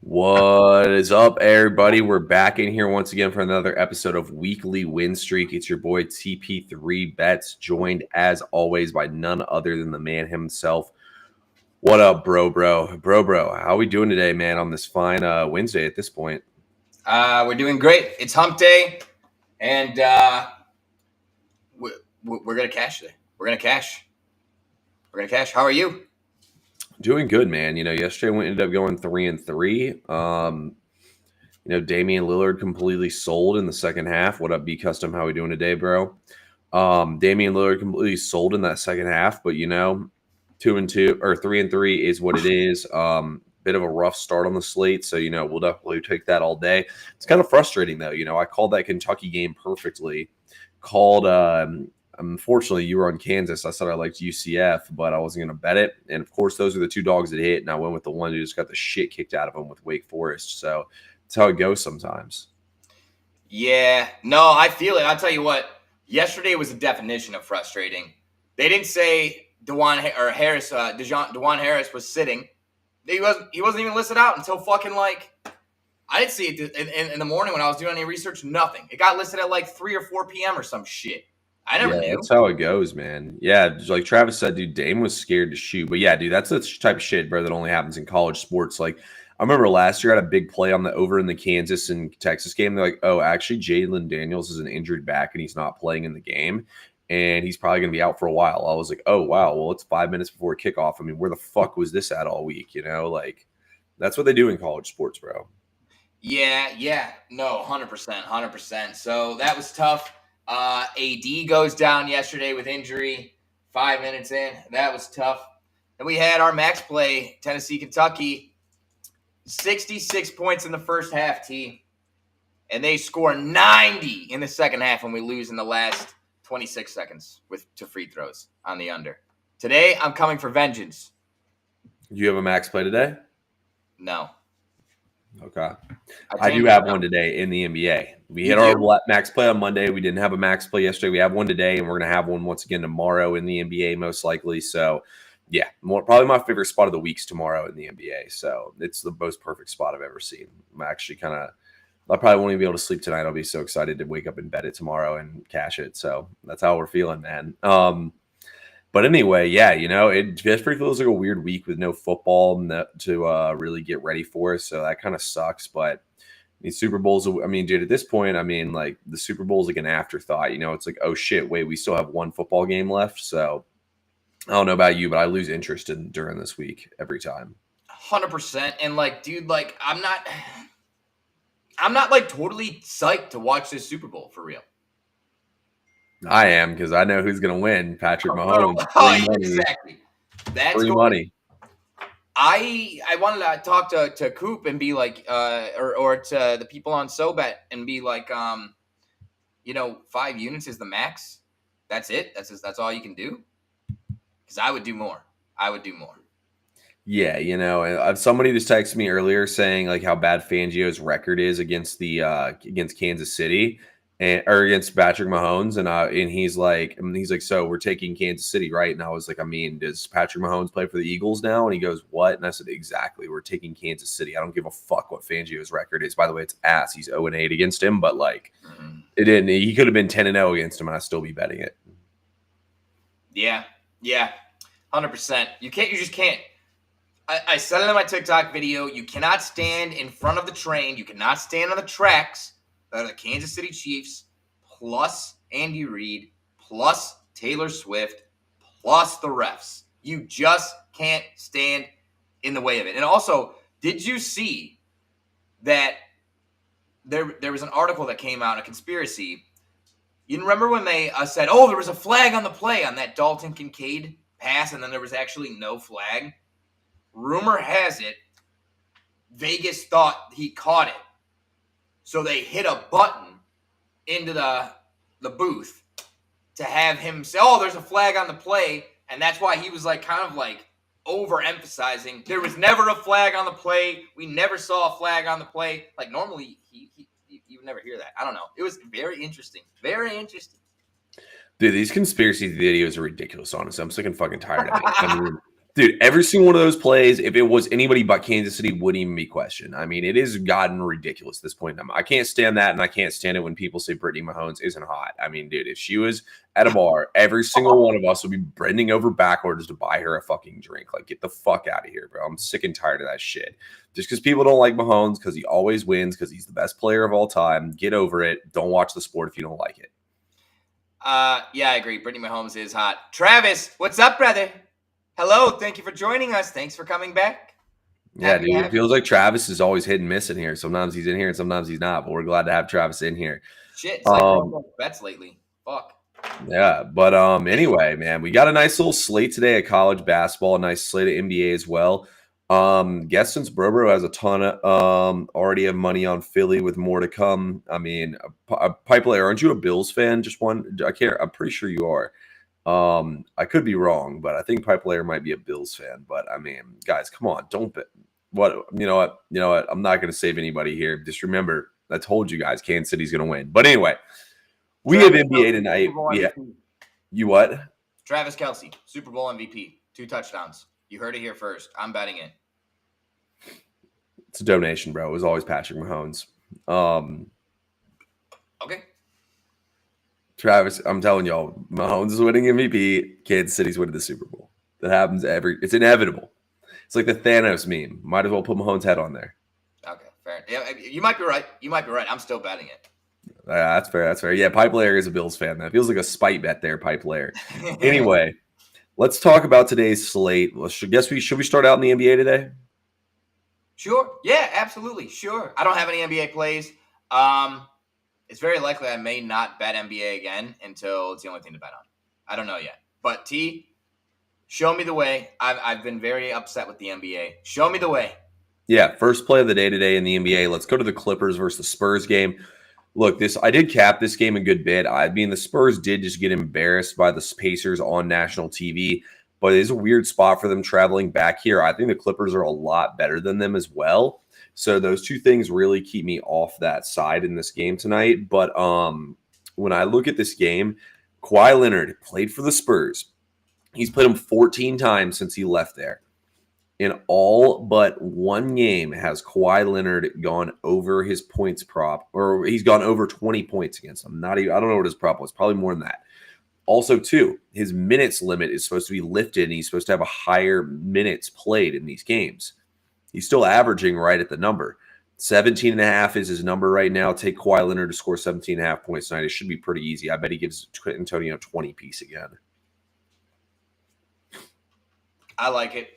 What is up, everybody? We're back in here once again for another episode of Weekly Win Streak. It's your boy TP3 Bets, joined as always by none other than the man himself. What up, bro? How we doing today, man, on this fine Wednesday at this point? We're doing great. It's hump day, and we're going to cash today. We're going to cash. How are you? Doing good, man. Yesterday we ended up going 3-3. Damian Lillard completely sold in the second half. What up, B Custom? How we doing today, bro? Damian Lillard completely sold in that second half, but 2-2 or 3-3 is what it is. Bit of a rough start on the slate, so we'll definitely take that all day. It's kind of frustrating though. I called that Kentucky game perfectly. Unfortunately, you were on Kansas. I said I liked UCF, but I wasn't going to bet it. And of course, those are the two dogs that hit. And I went with the one who just got the shit kicked out of him with Wake Forest. So that's how it goes sometimes. Yeah, no, I feel it. I'll tell you what. Yesterday was a definition of frustrating. They didn't say DeJuan Harris was sitting. He wasn't even listed out until fucking I didn't see it in the morning when I was doing any research. Nothing. It got listed at 3 or 4 p.m. or some shit. I never knew. That's how it goes, man. Yeah, like Travis said, dude, Dame was scared to shoot. But yeah, dude, that's the type of shit, bro, that only happens in college sports. Like, I remember last year I had a big play on the over in the Kansas and Texas game. They're like, oh, actually, Jalen Daniels is an injured back and he's not playing in the game. And he's probably going to be out for a while. I was like, oh, wow, well, it's 5 minutes before kickoff. I mean, where the fuck was this at all week? Like, that's what they do in college sports, bro. Yeah. No, 100%. So that was tough. AD goes down yesterday with injury 5 minutes in. That was tough. And we had our max play, Tennessee, Kentucky, 66 points in the first half, T. And they score 90 in the second half when we lose in the last 26 seconds to free throws on the under. Today, I'm coming for vengeance. Do you have a max play today? No. Okay. I do have one today in the NBA. We hit our max play on Monday. We didn't have a max play yesterday. We have one today, and we're going to have one once again tomorrow in the NBA, most likely. So, yeah, probably my favorite spot of the week's tomorrow in the NBA. So, it's the most perfect spot I've ever seen. I'm actually I probably won't even be able to sleep tonight. I'll be so excited to wake up and bet it tomorrow and cash it. So, that's how we're feeling, man. But anyway, yeah, it just feels like a weird week with no football to really get ready for. So that kind of sucks. But these Super Bowls, I mean, dude, at this point, I mean, like the Super Bowl is like an afterthought. It's like, oh shit, wait, we still have one football game left. So I don't know about you, but I lose interest during this week every time. 100%. And dude, I'm not totally psyched to watch this Super Bowl for real. I am, because I know who's going to win. Patrick Mahomes. Exactly. That's free money. I wanted to talk to Coop and be like, or to the people on SoBet and be like, 5 units is the max. That's it. That's all you can do. Because I would do more. Yeah, somebody just texted me earlier saying like how bad Fangio's record is against against Kansas City. Or against Patrick Mahomes, and he's like, so we're taking Kansas City, right? And I was like, I mean, does Patrick Mahomes play for the Eagles now? And he goes, what? And I said, exactly, we're taking Kansas City. I don't give a fuck what Fangio's record is. By the way, it's ass. He's 0-8 against him, but it didn't. He could have been 10-0 against him, and I'd still be betting it. Yeah, 100%. You just can't. I said it in my TikTok video. You cannot stand in front of the train. You cannot stand on the tracks. The Kansas City Chiefs, plus Andy Reid, plus Taylor Swift, plus the refs. You just can't stand in the way of it. And also, did you see that there was an article that came out, a conspiracy? You remember when they said, oh, there was a flag on the play on that Dalton Kincaid pass, and then there was actually no flag? Rumor has it, Vegas thought he caught it. So they hit a button into the booth to have him say, oh, there's a flag on the play. And that's why he was overemphasizing. There was never a flag on the play. We never saw a flag on the play. Normally, you would never hear that. I don't know. It was very interesting. Very interesting. Dude, these conspiracy videos are ridiculous, honestly. I'm sick and fucking tired of it. I mean, Dude, every single one of those plays, if it was anybody but Kansas City, wouldn't even be questioned. I mean, it has gotten ridiculous at this point. I can't stand that, and I can't stand it when people say Brittany Mahomes isn't hot. I mean, dude, if she was at a bar, every single one of us would be bending over backwards to buy her a fucking drink. Like, get the fuck out of here, bro. I'm sick and tired of that shit. Just because people don't like Mahomes, because he always wins, because he's the best player of all time, get over it. Don't watch the sport if you don't like it. Yeah, I agree. Brittany Mahomes is hot. Travis, what's up, brother? Hello, thank you for joining us. Thanks for coming back. Yeah, dude, it feels like Travis is always hit and miss in here. Sometimes he's in here and sometimes he's not, but we're glad to have Travis in here. Shit, it's like bets lately. Fuck. Yeah, but anyway, man, we got a nice little slate today of college basketball, a nice slate of NBA as well. Guess since Bro has a ton of already have money on Philly with more to come. I mean, a pipe layer, aren't you a Bills fan? Just one, I can't. I'm pretty sure you are. I could be wrong, but I think Pipe Layer might be a Bills fan. But I mean, guys, come on, don't bet. What you know what? I'm not going to save anybody here. Just remember, I told you guys, Kansas City's going to win. But anyway, we have NBA tonight. Yeah, you what? Travis Kelce, Super Bowl MVP, 2 touchdowns. You heard it here first. I'm betting it. It's a donation, bro. It was always Patrick Mahomes. Okay. Travis, I'm telling y'all, Mahomes is winning MVP. Kansas City's winning the Super Bowl. That happens it's inevitable. It's like the Thanos meme. Might as well put Mahomes' head on there. Okay, fair. Yeah, you might be right. I'm still betting it. That's fair. Yeah, Pipe Layer is a Bills fan. That feels like a spite bet there, Pipe Layer. Anyway, let's talk about today's slate. Should we start out in the NBA today? Sure. Yeah, absolutely. Sure. I don't have any NBA plays. It's very likely I may not bet NBA again until it's the only thing to bet on. I don't know yet. But T, show me the way. I've been very upset with the NBA. Show me the way. Yeah, first play of the day today in the NBA. Let's go to the Clippers versus the Spurs game. Look, I did cap this game a good bit. I mean, the Spurs did just get embarrassed by the Pacers on national TV, but it is a weird spot for them traveling back here. I think the Clippers are a lot better than them as well. So those two things really keep me off that side in this game tonight. But when I look at this game, Kawhi Leonard played for the Spurs. He's played them 14 times since he left there. In all but one game has Kawhi Leonard gone over his points prop, or he's gone over 20 points against them. I don't know what his prop was. Probably more than that. Also, too, his minutes limit is supposed to be lifted, and he's supposed to have a higher minutes played in these games. He's still averaging right at the number. 17.5 is his number right now. Take Kawhi Leonard to score 17.5 points tonight. It should be pretty easy. I bet he gives Antonio 20 piece again. I like it.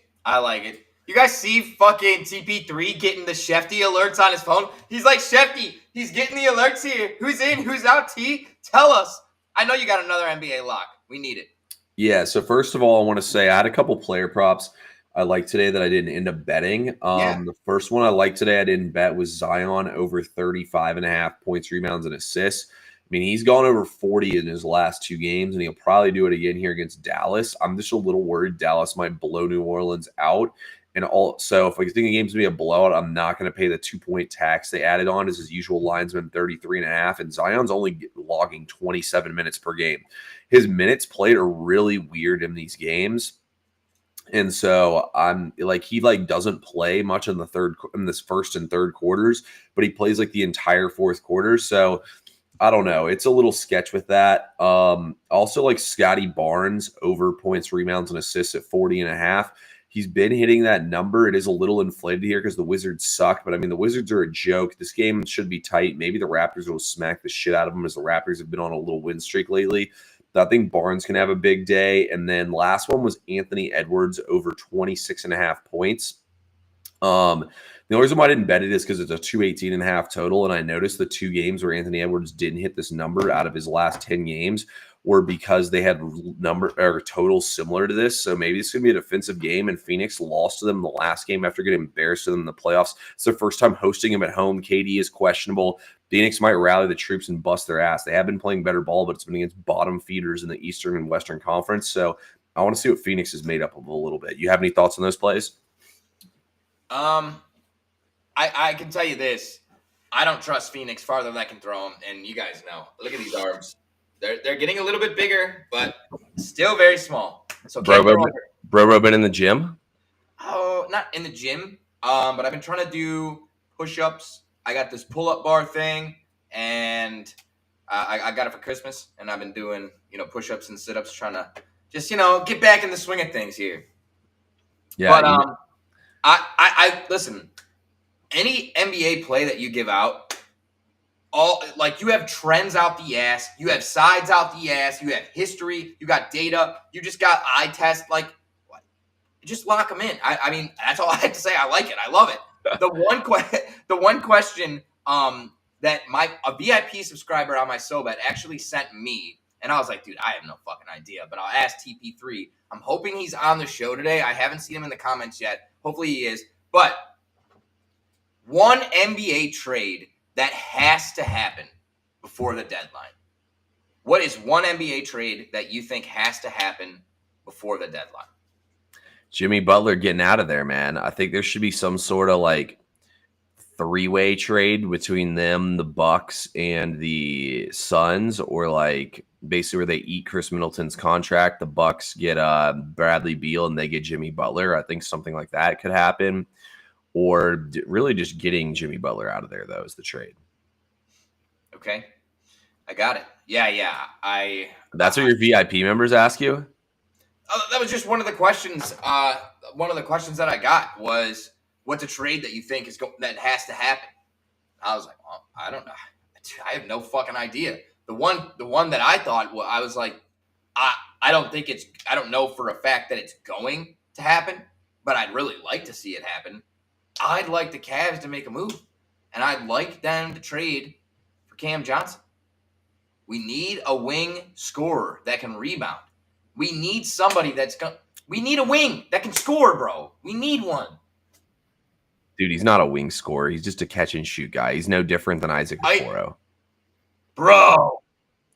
You guys see fucking TP3 getting the Shefty alerts on his phone? He's like, Shefty, he's getting the alerts here. Who's in? Who's out, T? Tell us. I know you got another NBA lock. We need it. Yeah, so first of all, I want to say I had a couple player props I liked today that I didn't end up betting. The first one I liked today I didn't bet was Zion over 35.5 points, rebounds, and assists. I mean, he's gone over 40 in his last 2 games, and he'll probably do it again here against Dallas. I'm just a little worried Dallas might blow New Orleans out. And also, if I think the game's going to be a blowout, I'm not going to pay the 2-point tax they added on as his usual linesman, 33.5. And Zion's only logging 27 minutes per game. His minutes played are really weird in these games. And so I'm like, he doesn't play much in this first and third quarters, but he plays like the entire fourth quarter. So I don't know. It's a little sketch with that. Also like Scotty Barnes over points, rebounds, and assists at 40.5. He's been hitting that number. It is a little inflated here because the Wizards suck, but I mean, the Wizards are a joke. This game should be tight. Maybe the Raptors will smack the shit out of them as the Raptors have been on a little win streak lately. I think Barnes can have a big day. And then last one was Anthony Edwards over 26.5 points. The only reason why I didn't bet it is because it's a 218.5 total. And I noticed the 2 games where Anthony Edwards didn't hit this number out of his last 10 games were because they had number or totals similar to this. So maybe it's going to be a defensive game, and Phoenix lost to them the last game after getting embarrassed to them in the playoffs. It's their first time hosting him at home. KD is questionable. Phoenix might rally the troops and bust their ass. They have been playing better ball, but it's been against bottom feeders in the Eastern and Western Conference. So I want to see what Phoenix is made up of a little bit. You have any thoughts on those plays? I can tell you this. I don't trust Phoenix farther than I can throw them, and you guys know. Look at these arms. They're getting a little bit bigger, but still very small. So Bro been in the gym? Oh, not in the gym. But I've been trying to do push-ups. I got this pull-up bar thing, and I got it for Christmas, and I've been doing push-ups and sit-ups, trying to just get back in the swing of things here. Yeah. But I listen. Any NBA play that you give out, you have trends out the ass, you have sides out the ass, you have history, you got data, you just got eye test, just lock them in. I mean, that's all I have to say. I like it. I love it. The one question that a VIP subscriber on my Sobet actually sent me, and I was like, dude, I have no fucking idea, but I'll ask TP3. I'm hoping he's on the show today. I haven't seen him in the comments yet. Hopefully he is. But one NBA trade that has to happen before the deadline. What is one NBA trade that you think has to happen before the deadline? Jimmy Butler getting out of there, man. I think there should be some sort of three-way trade between them, the Bucks, and the Suns, or basically where they eat Chris Middleton's contract. The Bucks get Bradley Beal and they get Jimmy Butler. I think something like that could happen. Or really just getting Jimmy Butler out of there, though, is the trade. Okay. I got it. Yeah. That's what your VIP members ask you? That was just one of the questions. One of the questions that I got was, what's a trade that you think that has to happen? I was like, well, I don't know. I have no fucking idea. The one that I thought, well, I was like, I don't know for a fact that it's going to happen, but I'd really like to see it happen. I'd like the Cavs to make a move, and I'd like them to trade for Cam Johnson. We need a wing scorer that can rebound. We need somebody we need a wing that can score, bro. We need one. Dude, he's not a wing scorer. He's just a catch and shoot guy. He's no different than Isaac Okoro. Bro.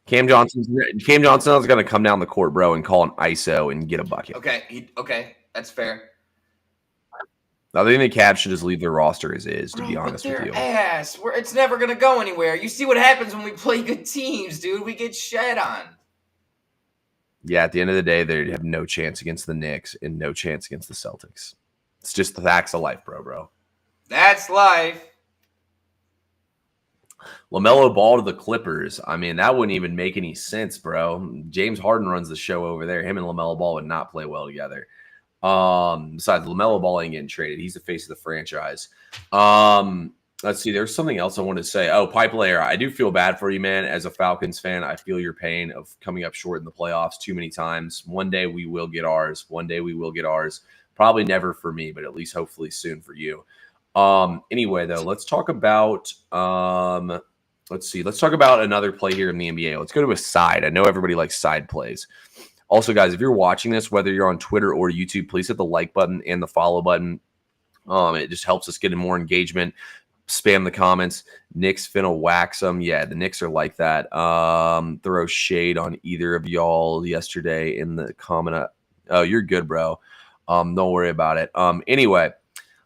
Cam Johnson's going to come down the court, bro, and call an ISO and get a bucket. Okay, that's fair. I think the Cavs should just leave their roster as is, to be honest with you. Ass. It's never going to go anywhere. You see what happens when we play good teams, dude. We get shed on. Yeah, at the end of the day, they have no chance against the Knicks and no chance against the Celtics. It's just the facts of life, bro. That's life. LaMelo Ball to the Clippers. I mean, that wouldn't even make any sense, bro. James Harden runs the show over there. Him and LaMelo Ball would not play well together. Besides, LaMelo Ball ain't getting traded. He's the face of the franchise. Let's see. There's something else I wanted to say. Oh, Pipe Layer. I do feel bad for you, man. As a Falcons fan, I feel your pain of coming up short in the playoffs too many times. One day we will get ours. Probably never for me, but at least hopefully soon for you. Anyway, though, let's talk about Let's talk about another play here in the NBA. Let's go to a side. I know everybody likes side plays. Also, guys, if you're watching this, whether you're on Twitter or YouTube, please hit the like button and the follow button. It just helps us get in more engagement. Spam the comments. Knicks finna wax them. Yeah, the Knicks are like that. Throw shade on either of y'all yesterday in the comment. Oh, you're good, bro. Don't worry about it. Anyway,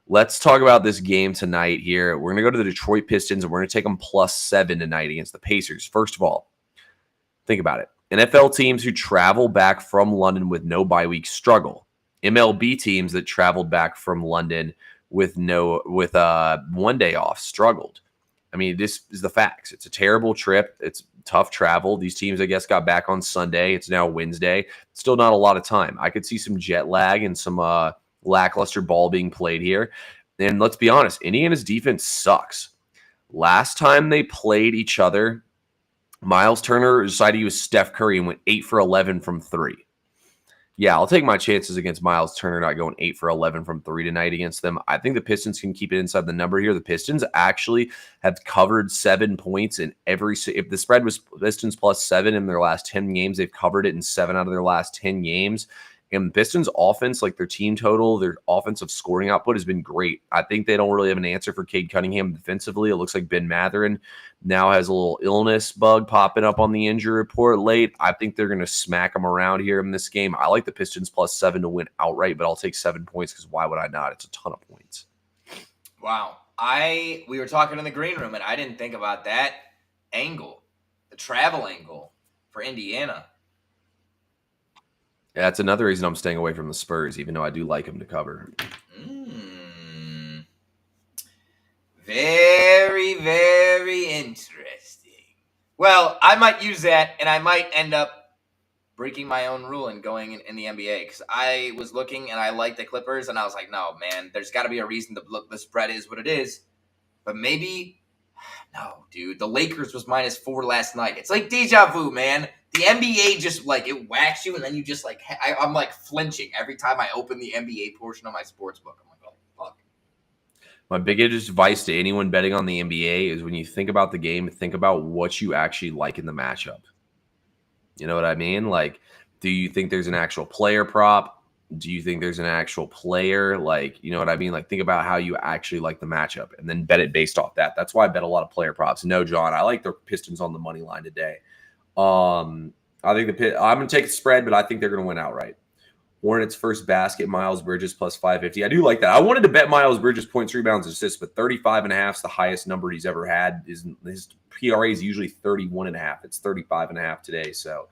let's talk about this game tonight here. We're going to go to the Detroit Pistons, and we're going to take them +7 tonight against the Pacers. First of all, think about it. NFL teams who travel back from London with no bye week struggle. MLB teams that traveled back from London with 1 day off struggled. I mean, this is the facts. It's a terrible trip. It's tough travel. These teams, I guess, got back on Sunday. It's now Wednesday. Still not a lot of time. I could see some jet lag and some lackluster ball being played here. And let's be honest, Indiana's defense sucks. Last time they played each other, Miles Turner decided he was Steph Curry and went 8 for 11 from 3. Yeah, I'll take my chances against Miles Turner not going 8 for 11 from 3 tonight against them. I think the Pistons can keep it inside the number here. The Pistons actually have covered 7 points in if the spread was Pistons +7 in their last 10 games, they've covered it in 7 out of their last 10 games. And Pistons offense, like their team total, their offensive scoring output has been great. I think they don't really have an answer for Cade Cunningham defensively. It looks like Ben Mathurin now has a little illness bug popping up on the injury report late. I think they're going to smack them around here in this game. I like the Pistons +7 to win outright, but I'll take 7 points because why would I not? It's a ton of points. Wow. We were talking in the green room, and I didn't think about that angle, the travel angle for Indiana. That's another reason I'm staying away from the Spurs, even though I do like them to cover. Very, very interesting. Well, I might use that, and I might end up breaking my own rule and going in the NBA, because I was looking and I liked the Clippers, and I was like, no, man, there's got to be a reason to look. The spread is what it is. But maybe, no, dude, the Lakers was -4 last night. It's like deja vu, man. The NBA just like it whacks you, and then you just like I'm like flinching every time I open the NBA portion of my sports book. I'm like, oh fuck. My biggest advice to anyone betting on the NBA is when you think about the game, think about what you actually like in the matchup. You know what I mean? Like, do you think there's an actual player prop? Do you think there's an actual player? Like, you know what I mean? Like, think about how you actually like the matchup and then bet it based off that. That's why I bet a lot of player props. No, John, I like the Pistons on the money line today. I think I'm going to take the spread, but I think they're going to win outright. Hornets first basket, Miles Bridges plus 550. I do like that. I wanted to bet Miles Bridges points, rebounds, assists, but 35.5 is the highest number he's ever had. His PRA is usually 31.5. It's 35.5 today. So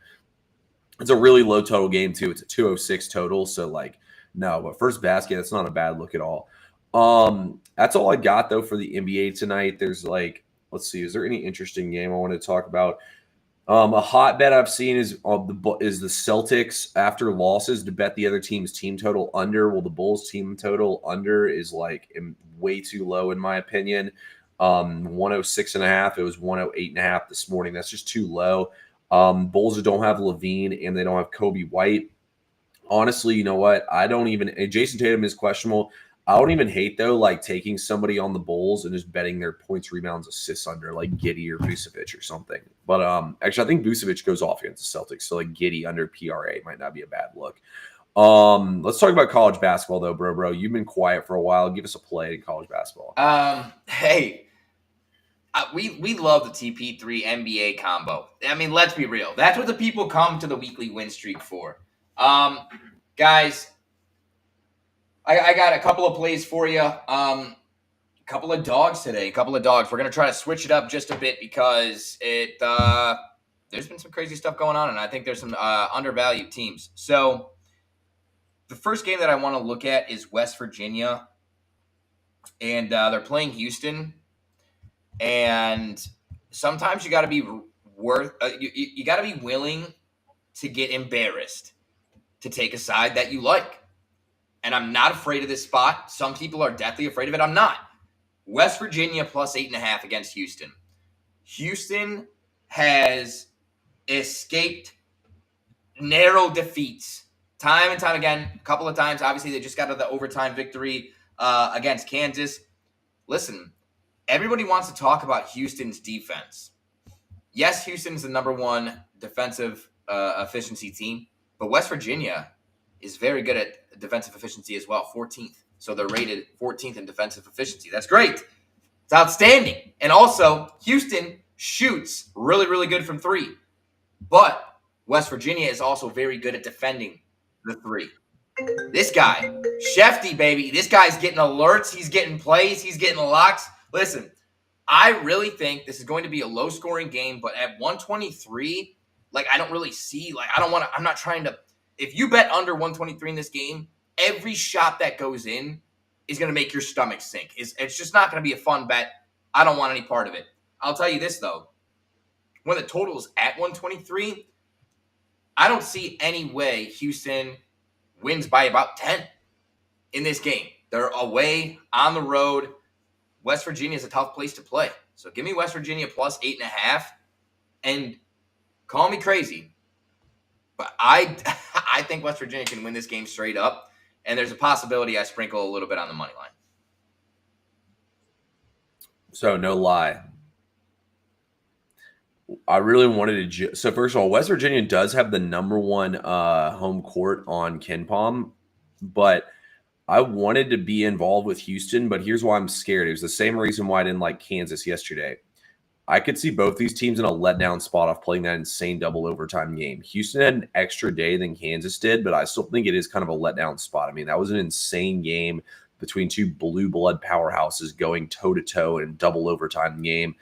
it's a really low total game too. It's a 206 total. So like, no, but first basket, that's not a bad look at all. That's all I got though for the NBA tonight. There's like, let's see, is there any interesting game I want to talk about? A hot bet I've seen is the Celtics after losses to bet the other team's team total under. Well, the Bulls team total under is like way too low in my opinion. 106.5. It was 108.5 this morning. That's just too low. Bulls don't have Levine and they don't have Kobe White. Honestly, you know what? Jason Tatum is questionable. I don't even hate though, like taking somebody on the Bulls and just betting their points, rebounds, assists under, like Giddey or Vucevic or something. But actually, I think Vucevic goes off against the Celtics, so like Giddey under PRA might not be a bad look. Let's talk about college basketball though, bro. You've been quiet for a while. Give us a play in college basketball. Hey, we love the TP3 NBA combo. I mean, let's be real. That's what the people come to the weekly win streak for. Guys. I got a couple of plays for you. A couple of dogs today. We're going to try to switch it up just a bit because there's been some crazy stuff going on, and I think there's some undervalued teams. So the first game that I want to look at is West Virginia, and they're playing Houston. And sometimes you got to be you got to be willing to get embarrassed to take a side that you like. And I'm not afraid of this spot. Some people are deathly afraid of it. I'm not. West Virginia plus 8.5 against Houston. Houston has escaped narrow defeats time and time again. A couple of times, obviously, they just got to the overtime victory against Kansas. Listen, everybody wants to talk about Houston's defense. Yes, Houston's the number one defensive efficiency team, but West Virginia is very good at defensive efficiency as well, 14th. So they're rated 14th in defensive efficiency. That's great. It's outstanding. And also, Houston shoots really, really good from three. But West Virginia is also very good at defending the three. This guy, Shefty, baby, this guy's getting alerts. He's getting plays. He's getting locks. Listen, I really think this is going to be a low-scoring game, but at 123, like, I don't really see, like, I'm not trying to. If you bet under 123 in this game, every shot that goes in is going to make your stomach sink. It's just not going to be a fun bet. I don't want any part of it. I'll tell you this, though. When the total is at 123, I don't see any way Houston wins by about 10 in this game. They're away, on the road. West Virginia is a tough place to play. So give me West Virginia plus 8.5, and call me crazy. But I think West Virginia can win this game straight up, and there's a possibility I sprinkle a little bit on the money line. So no lie, I really wanted to. So first of all, West Virginia does have the number one home court on KenPom, but I wanted to be involved with Houston. But here's why I'm scared. It was the same reason why I didn't like Kansas yesterday. I could see both these teams in a letdown spot off playing that insane double overtime game. Houston had an extra day than Kansas did, but I still think it is kind of a letdown spot. I mean, that was an insane game between two blue blood powerhouses going toe-to-toe in a double overtime game.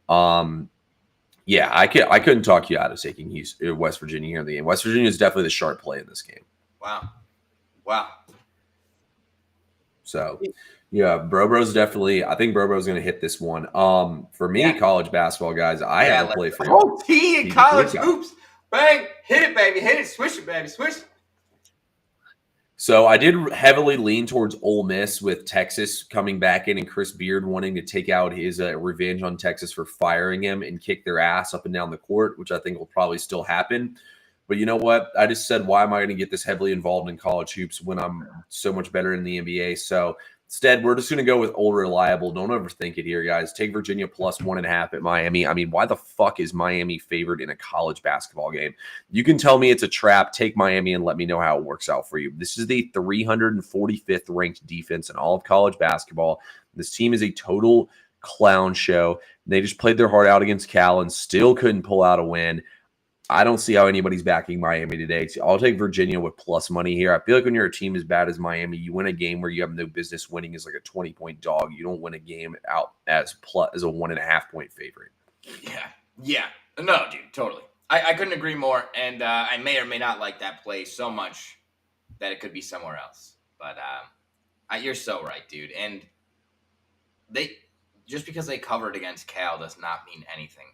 Yeah, I couldn't talk you out of taking West Virginia here in the game. West Virginia is definitely the sharp play in this game. Wow. So, yeah, Bro's definitely. I think Bro's going to hit this one. For me, college basketball guys, I have a play for you. Oh, T in college hoops. Bang! Hit it, baby. Hit it. Swish it, baby. Swish it. So I did heavily lean towards Ole Miss with Texas coming back in and Chris Beard wanting to take out his revenge on Texas for firing him and kick their ass up and down the court, which I think will probably still happen. But you know what? I just said, why am I going to get this heavily involved in college hoops when I'm so much better in the NBA? So instead, we're just going to go with old reliable. Don't overthink it here, guys. Take Virginia plus 1.5 at Miami. I mean, why the fuck is Miami favored in a college basketball game? You can tell me it's a trap. Take Miami and let me know how it works out for you. This is the 345th ranked defense in all of college basketball. This team is a total clown show. They just played their heart out against Cal and still couldn't pull out a win. I don't see how anybody's backing Miami today. So I'll take Virginia with plus money here. I feel like when you're a team as bad as Miami, you win a game where you have no business winning as like a 20-point dog. You don't win a game out as a 1.5-point favorite. Yeah. No, dude, totally. I couldn't agree more. And I may or may not like that play so much that it could be somewhere else. But you're so right, dude. And just because they covered against Cal does not mean anything.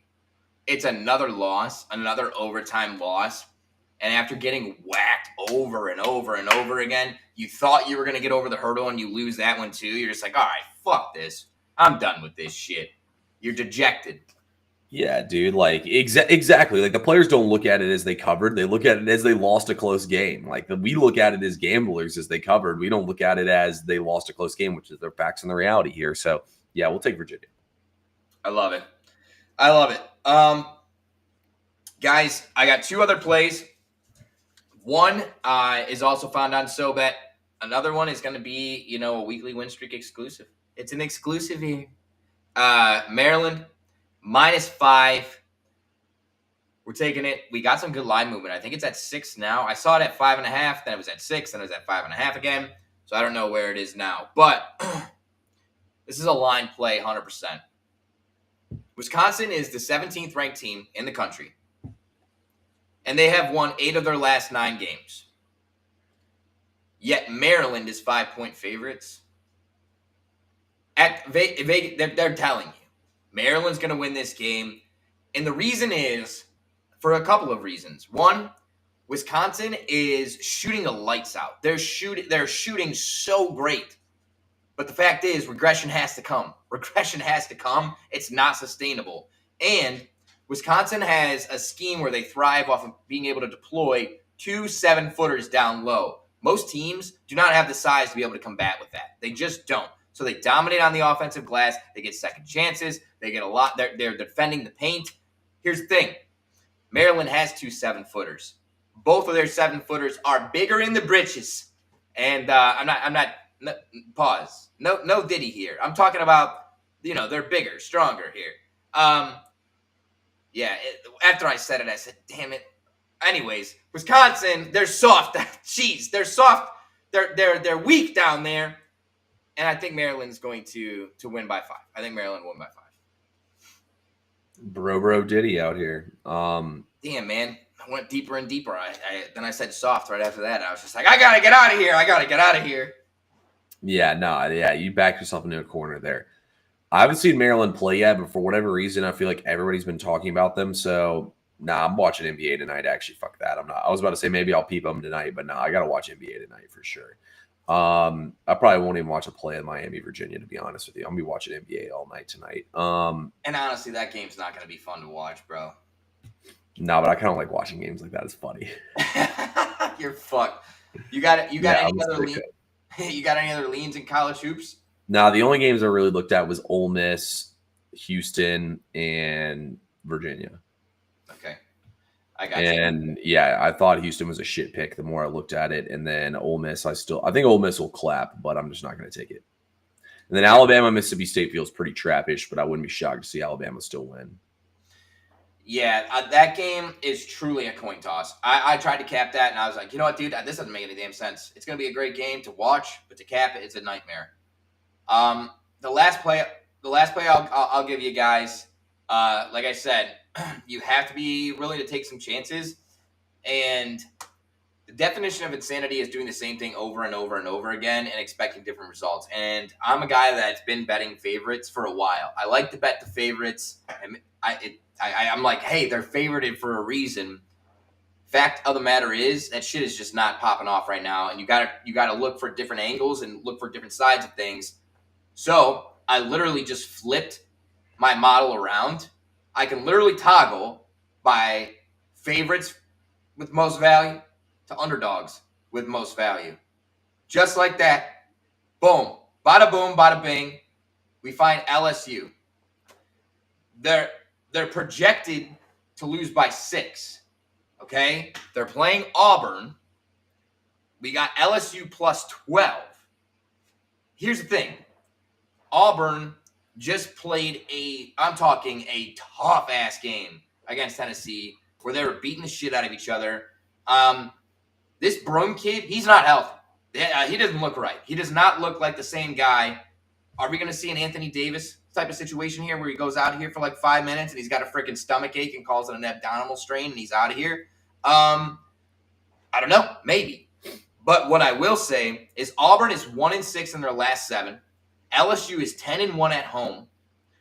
It's another loss, another overtime loss. And after getting whacked over and over and over again, you thought you were going to get over the hurdle and you lose that one too. You're just like, all right, fuck this. I'm done with this shit. You're dejected. Yeah, dude. Like, exactly. Like, the players don't look at it as they covered. They look at it as they lost a close game. Like, we look at it as gamblers as they covered. We don't look at it as they lost a close game, which is the facts and the reality here. So, yeah, we'll take Virginia. I love it. Guys, I got two other plays. One is also found on SoBet. Another one is going to be, a weekly win streak exclusive. It's an exclusive here. Maryland, -5. We're taking it. We got some good line movement. I think it's at 6 now. I saw it at 5.5. Then it was at 6. Then it was at 5.5 again. So I don't know where it is now. But this is a line play 100%. Wisconsin is the 17th ranked team in the country. And they have won 8 of their last 9 games. Yet Maryland is 5-point favorites. They're telling you, Maryland's going to win this game. And the reason is for a couple of reasons. One, Wisconsin is shooting the lights out. They're shooting so great. But the fact is, regression has to come. It's not sustainable. And Wisconsin has a scheme where they thrive off of being able to deploy 2 7-footers down low. Most teams do not have the size to be able to combat with that. They just don't. So they dominate on the offensive glass. They get second chances. They get a lot. They're defending the paint. Here's the thing. Maryland has 2 7-footers. Both of their 7-footers are bigger in the britches. And pause. No Diddy here. I'm talking about, they're bigger, stronger here. After I said it, I said, damn it. Anyways, Wisconsin, they're soft. Jeez, they're soft. They're weak down there. And I think Maryland's going to win by 5. I think Maryland won by 5. Bro Diddy out here. Damn, man. I went deeper and deeper. Then I said soft right after that. I was just like, I got to get out of here. Yeah, you backed yourself into a corner there. I haven't seen Maryland play yet, but for whatever reason, I feel like everybody's been talking about them. So, I'm watching NBA tonight. Actually, fuck that. I'm not. I was about to say maybe I'll peep them tonight, but I got to watch NBA tonight for sure. I probably won't even watch a play of Miami, Virginia, to be honest with you. I'll be watching NBA all night tonight. And honestly, that game's not going to be fun to watch, bro. No, but I kind of like watching games like that. It's funny. You're fucked. You got any other leans in college hoops? No, the only games I really looked at was Ole Miss, Houston, and Virginia. Okay. I got you. And yeah, I thought Houston was a shit pick the more I looked at it. And then Ole Miss, I think Ole Miss will clap, but I'm just not going to take it. And then Alabama, Mississippi State feels pretty trappish, but I wouldn't be shocked to see Alabama still win. Yeah, that game is truly a coin toss. I tried to cap that, and I was like, you know what, dude, this doesn't make any damn sense. It's going to be a great game to watch, but to cap it, it's a nightmare. The last play I'll give you guys, like I said, you have to be willing to take some chances, and The definition of insanity is doing the same thing over and over and over again and expecting different results. And I'm a guy that's been betting favorites for a while. I like to bet the favorites. And I'm like, hey, they're favorited for a reason. Fact of the matter is that shit is just not popping off right now, and you gotta look for different angles and look for different sides of things. So I literally just flipped my model around. I can literally toggle by favorites with most value to underdogs with most value. Just like that. Boom. Bada boom, bada bing. We find LSU. They're projected to lose by 6. Okay? They're playing Auburn. We got LSU plus 12. Here's the thing. Auburn just played a tough-ass game against Tennessee where they were beating the shit out of each other. This Broome kid, he's not healthy. He doesn't look right. He does not look like the same guy. Are we going to see an Anthony Davis type of situation here where he goes out of here for like 5 minutes and he's got a freaking stomach ache and calls it an abdominal strain and he's out of here? I don't know. Maybe. But what I will say is Auburn is 1-6 in their last 7. LSU is 10-1 at home.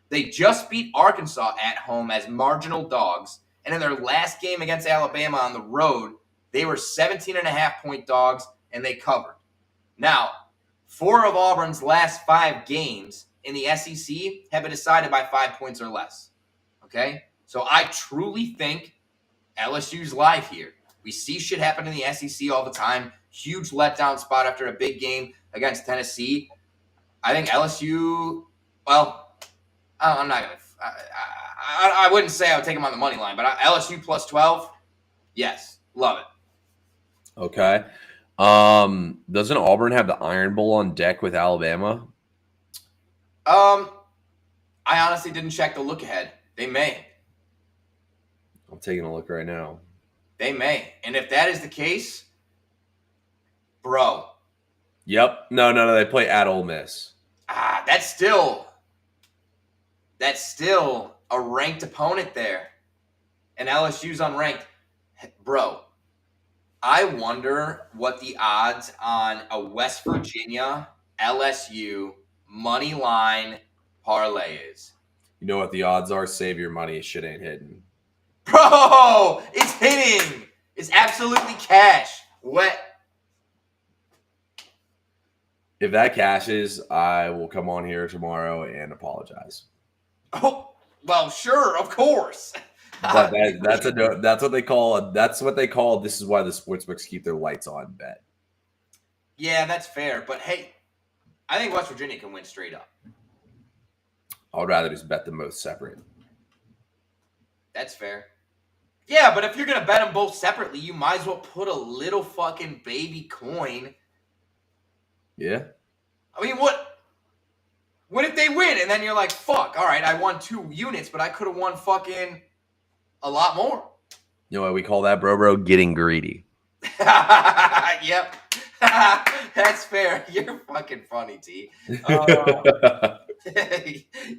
They just beat Arkansas at home as marginal dogs. And in their last game against Alabama on the road, they were 17.5-point dogs, and they covered. Now, 4 of Auburn's last 5 games in the SEC have been decided by 5 points or less. Okay? So I truly think LSU's live here. We see shit happen in the SEC all the time. Huge letdown spot after a big game against Tennessee. I think LSU, well, I'm not going to – I wouldn't say I would take them on the money line, but LSU plus 12, yes, love it. Okay. Doesn't Auburn have the Iron Bowl on deck with Alabama? I honestly didn't check the look ahead. They may. I'm taking a look right now. They may. And if that is the case, bro. Yep. No. They play at Ole Miss. That's still a ranked opponent there. And LSU's unranked. Bro, I wonder what the odds on a West Virginia LSU money line parlay is. You know what the odds are? Save your money. Shit ain't hidden. Bro, it's hitting. It's absolutely cash. What? If that cashes, I will come on here tomorrow and apologize. Oh, well, sure, of course. But that's what they call this is why the sportsbooks keep their lights on bet. Yeah, that's fair. But hey, I think West Virginia can win straight up. I would rather just bet them both separate. That's fair. Yeah, but if you're gonna bet them both separately, you might as well put a little fucking baby coin. Yeah. I mean, what if they win and then you're like, fuck, all right, I won 2 units, but I could have won fucking a lot more. You know what we call that, bro? Getting greedy. Yep. That's fair. You're fucking funny, T.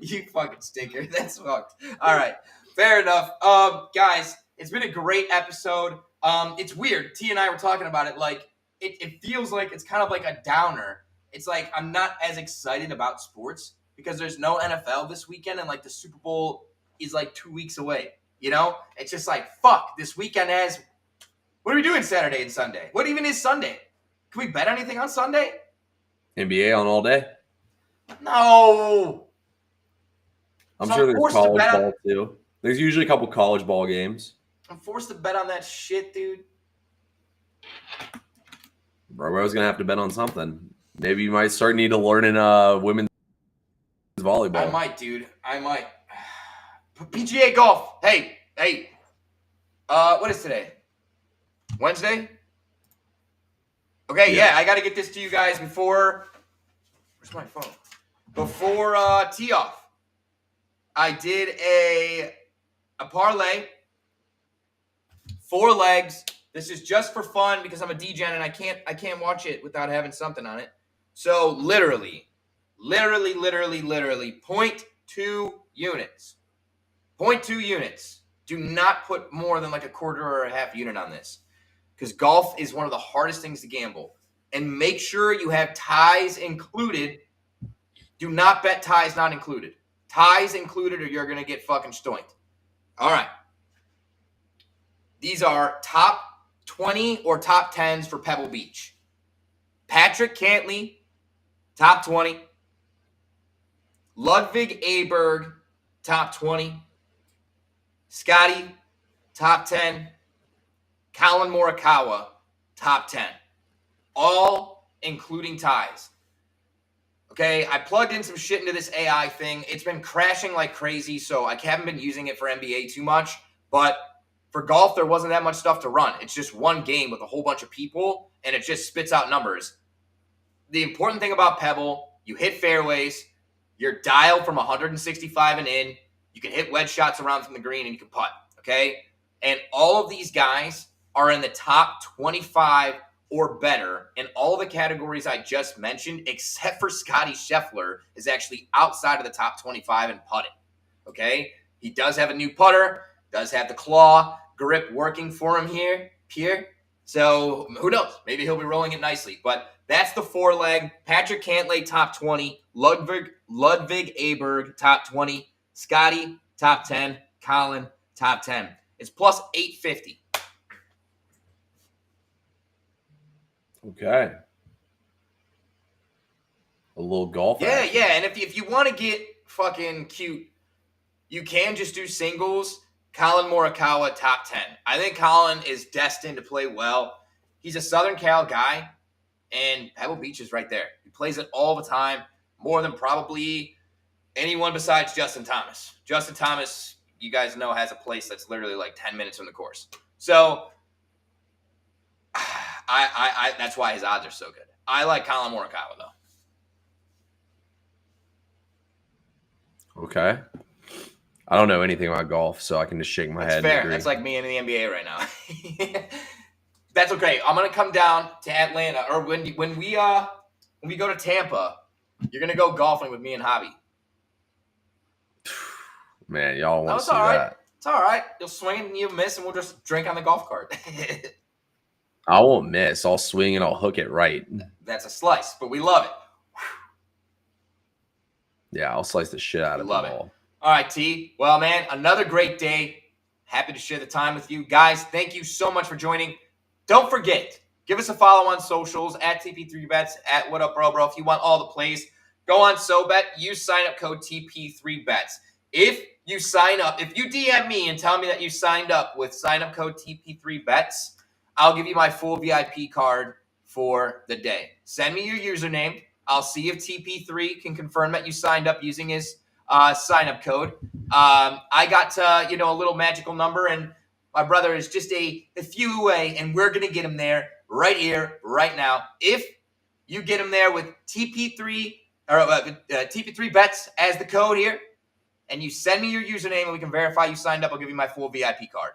You fucking stinker. That's fucked. All right. Fair enough. Guys, it's been a great episode. It's weird. T and I were talking about it. Like, it feels like it's kind of like a downer. It's like I'm not as excited about sports because there's no NFL this weekend and like the Super Bowl is like 2 weeks away. You know? It's just like, fuck, this weekend has... What are we doing Saturday and Sunday? What even is Sunday? Can we bet anything on Sunday? NBA on all day? No. I'm sure there's college ball too. There's usually a couple college ball games. I'm forced to bet on that shit, dude. Bro, I was going to have to bet on something. Maybe you might start need to learn in women's volleyball. I might, dude. I might. PGA golf. Hey. What is today? Wednesday? Okay, yeah, I got to get this to you guys before... Where's my phone? Before tee off. I did a parlay. 4 legs. This is just for fun because I'm a degen and I can't watch it without having something on it. So literally 0.2 units. 0.2 units. Do not put more than like a quarter or a half unit on this. because golf is one of the hardest things to gamble. And make sure you have ties included. Do not bet ties not included. Ties included or you're going to get fucking stoinked. All right. These are top 20 or top 10s for Pebble Beach. Patrick Cantlay, top 20. Ludwig Aberg, top 20. Scotty, top 10. Colin Morikawa, top 10. All including ties. Okay, I plugged in some shit into this AI thing. It's been crashing like crazy, so I haven't been using it for NBA too much. But for golf, there wasn't that much stuff to run. It's just one game with a whole bunch of people, and it just spits out numbers. The important thing about Pebble, you hit fairways, you're dialed from 165 and in, you can hit wedge shots around from the green, and you can putt, okay? And all of these guys are in the top 25 or better in all of the categories I just mentioned, except for Scotty Scheffler is actually outside of the top 25 in putting, okay? He does have a new putter, does have the claw grip working for him here. So who knows? Maybe he'll be rolling it nicely. But that's the four leg. Patrick Cantlay, top 20. Ludwig Aberg, top 20. Scotty, top 10. Colin, top 10. It's plus 850. Okay. A little golf. Yeah, action. yeah. And if you want to get fucking cute, you can just do singles. Colin Morikawa, top 10. I think Colin is destined to play well. He's a Southern Cal guy, and Pebble Beach is right there. He plays it all the time, more than probably anyone besides Justin Thomas. Justin Thomas, you guys know, has a place that's literally like 10 minutes from the course. So I that's why his odds are so good. I like Colin Morikawa, though. Okay. I don't know anything about golf, so I can just shake my head. That's fair. That's like me in the NBA right now. That's okay. I'm gonna come down to Atlanta, or when we go to Tampa, you're gonna go golfing with me and Javi. Man, y'all want to see all right. that? It's all right. You'll swing and you'll miss, and we'll just drink on the golf cart. I won't miss. I'll swing and I'll hook it right. That's a slice, but we love it. Yeah, I'll slice the shit out of the ball. All right, T. Well, man, another great day. Happy to share the time with you. Guys, thank you so much for joining. Don't forget, give us a follow on socials, at TP3Bets, at What Up Bro. If you want all the plays, go on SoBet, use sign-up code TP3Bets. If you sign up, if you DM me and tell me that you signed up with sign-up code TP3Bets, I'll give you my full VIP card for the day. Send me your username. I'll see if TP3 can confirm that you signed up using his sign-up code. I got a little magical number, and my brother is just a few away, and we're going to get him there right here, right now. If you get him there with TP3 or TP3 Bets as the code here, and you send me your username and we can verify you signed up, I'll give you my full VIP card.